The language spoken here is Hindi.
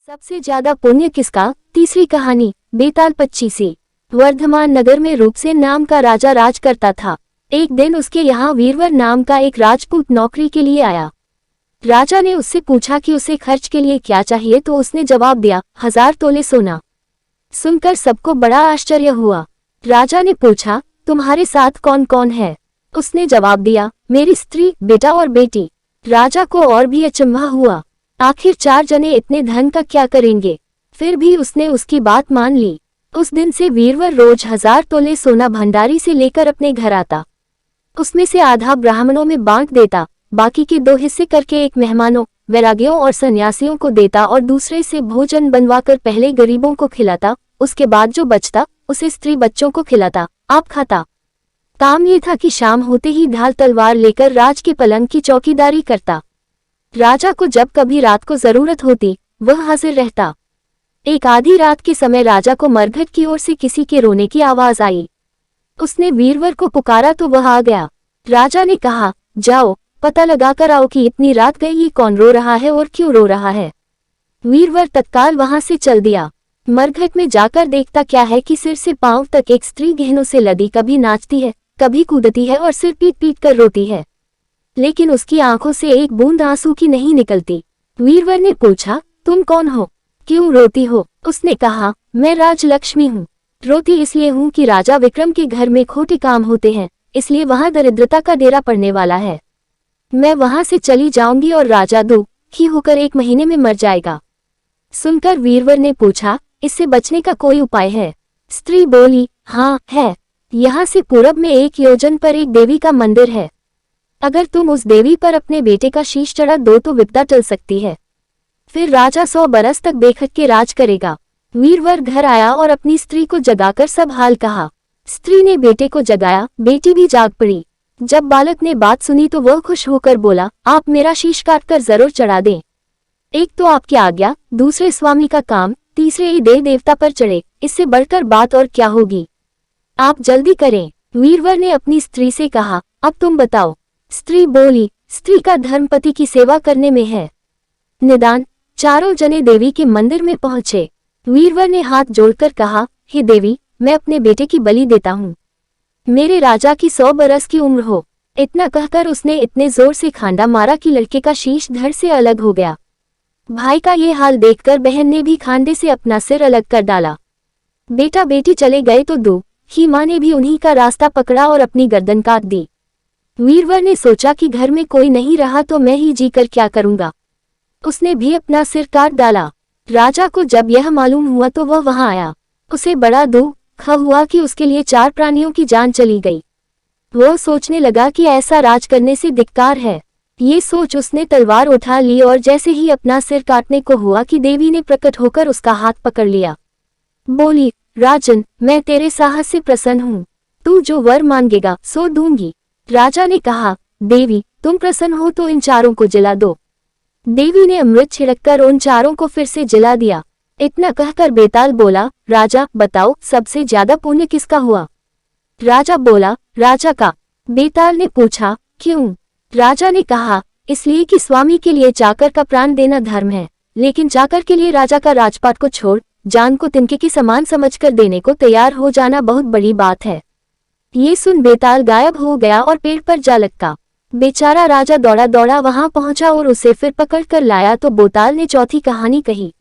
सबसे ज्यादा पुण्य किसका? तीसरी कहानी। बेताल 25। वर्धमान नगर में रूपसेन नाम का राजा राज करता था। एक दिन उसके यहाँ वीरवर नाम का एक राजपूत नौकरी के लिए आया। राजा ने उससे पूछा कि उसे खर्च के लिए क्या चाहिए, तो उसने जवाब दिया, 1000 तोले सोना। सुनकर सबको बड़ा आश्चर्य हुआ। राजा ने पूछा, तुम्हारे साथ कौन कौन है? उसने जवाब दिया, मेरी स्त्री, बेटा और बेटी। राजा को और भी अचंभा हुआ, आखिर 4 जने इतने धन का क्या करेंगे? फिर भी उसने उसकी बात मान ली। उस दिन से वीरवर रोज 1000 तोले सोना भंडारी से लेकर अपने घर आता। उसमें से आधा ब्राह्मणों में बांट देता, बाकी के 2 हिस्से करके एक मेहमानों, वैरागियों और सन्यासियों को देता और दूसरे से भोजन बनवाकर पहले गरीबों को खिलाता। उसके बाद जो बचता उसे स्त्री बच्चों को खिलाता, आप खाता। काम ये था कि शाम होते ही ढाल तलवार लेकर राज के पलंग की चौकीदारी करता। राजा को जब कभी रात को जरूरत होती, वह हाजिर रहता। एक आधी रात के समय राजा को मरघट की ओर से किसी के रोने की आवाज आई। उसने वीरवर को पुकारा तो वह आ गया। राजा ने कहा, जाओ पता लगाकर आओ कि इतनी रात गई ये कौन रो रहा है और क्यों रो रहा है। वीरवर तत्काल वहां से चल दिया। मरघट में जाकर देखता क्या है कि सिर से पांव तक एक स्त्री गहनों से लदी कभी नाचती है, कभी कूदती है और सिर पीट पीट कर रोती है, लेकिन उसकी आंखों से एक बूंद आंसू की नहीं निकलती। वीरवर ने पूछा, तुम कौन हो, क्यों रोती हो? उसने कहा, मैं राजलक्ष्मी हूँ। रोती इसलिए हूँ कि राजा विक्रम के घर में खोटे काम होते हैं, इसलिए वहां दरिद्रता का डेरा पड़ने वाला है। मैं वहां से चली जाऊंगी और राजा दुखी होकर 1 महीने में मर जाएगा। सुनकर वीरवर ने पूछा, इससे बचने का कोई उपाय है? स्त्री बोली, हाँ है। यहाँ से पूरब में 1 योजन पर एक देवी का मंदिर है। अगर तुम उस देवी पर अपने बेटे का शीश चढ़ा दो तो विपदा टल सकती है। फिर राजा 100 बरस तक बेखट के राज करेगा। वीरवर घर आया और अपनी स्त्री को जगाकर सब हाल कहा। स्त्री ने बेटे को जगाया, बेटी भी जाग पड़ी। जब बालक ने बात सुनी तो वह खुश होकर बोला, आप मेरा शीश काटकर जरूर चढ़ा दें। एक तो आपकी आज्ञा, दूसरे स्वामी का काम, तीसरे ये देव देवता पर चढ़े, इससे बढ़कर बात और क्या होगी? आप जल्दी करें। वीरवर ने अपनी स्त्री से कहा, अब तुम बताओ। स्त्री बोली, स्त्री का धर्म पति की सेवा करने में है। निदान। चारों जने देवी के मंदिर में पहुंचे। वीरवर ने हाथ जोड़कर कहा, हे देवी, मैं अपने बेटे की बलि देता हूँ। मेरे राजा की 100 बरस की उम्र हो। इतना कहकर उसने इतने जोर से खांडा मारा कि लड़के का शीश धड़ से अलग हो गया। भाई का ये हाल देखकर बहन ने भी खांडे से अपना सिर अलग कर डाला। बेटा बेटी चले गए तो दुखी माँ ने भी उन्हीं का रास्ता पकड़ा और अपनी गर्दन काट दी। वीरवर ने सोचा कि घर में कोई नहीं रहा तो मैं ही जीकर क्या करूंगा। उसने भी अपना सिर काट डाला। राजा को जब यह मालूम हुआ तो वह वहां आया। उसे बड़ा दुख हुआ कि उसके लिए 4 प्राणियों की जान चली गई। वह सोचने लगा कि ऐसा राज करने से धिक्कार है। ये सोच उसने तलवार उठा ली और जैसे ही अपना सिर काटने को हुआ कि देवी ने प्रकट होकर उसका हाथ पकड़ लिया। बोली, राजन, मैं तेरे साहस से प्रसन्न हूँ। तू जो वर मांगेगा सो दूंगी। राजा ने कहा, देवी तुम प्रसन्न हो तो इन 4 को जला दो। देवी ने अमृत छिड़ककर उन 4 को फिर से जला दिया। इतना कहकर बेताल बोला, राजा बताओ सबसे ज्यादा पुण्य किसका हुआ? राजा बोला, राजा का। बेताल ने पूछा, क्यों? राजा ने कहा, इसलिए कि स्वामी के लिए चाकर का प्राण देना धर्म है, लेकिन चाकर के लिए राजा का राजपाट को छोड़ जान को तिनके की समान समझकर देने को तैयार हो जाना बहुत बड़ी बात है। ये सुन बेताल गायब हो गया और पेड़ पर जा लटका। बेचारा राजा दौड़ा दौड़ा वहां पहुंचा और उसे फिर पकड़ कर लाया तो बेताल ने चौथी कहानी कही।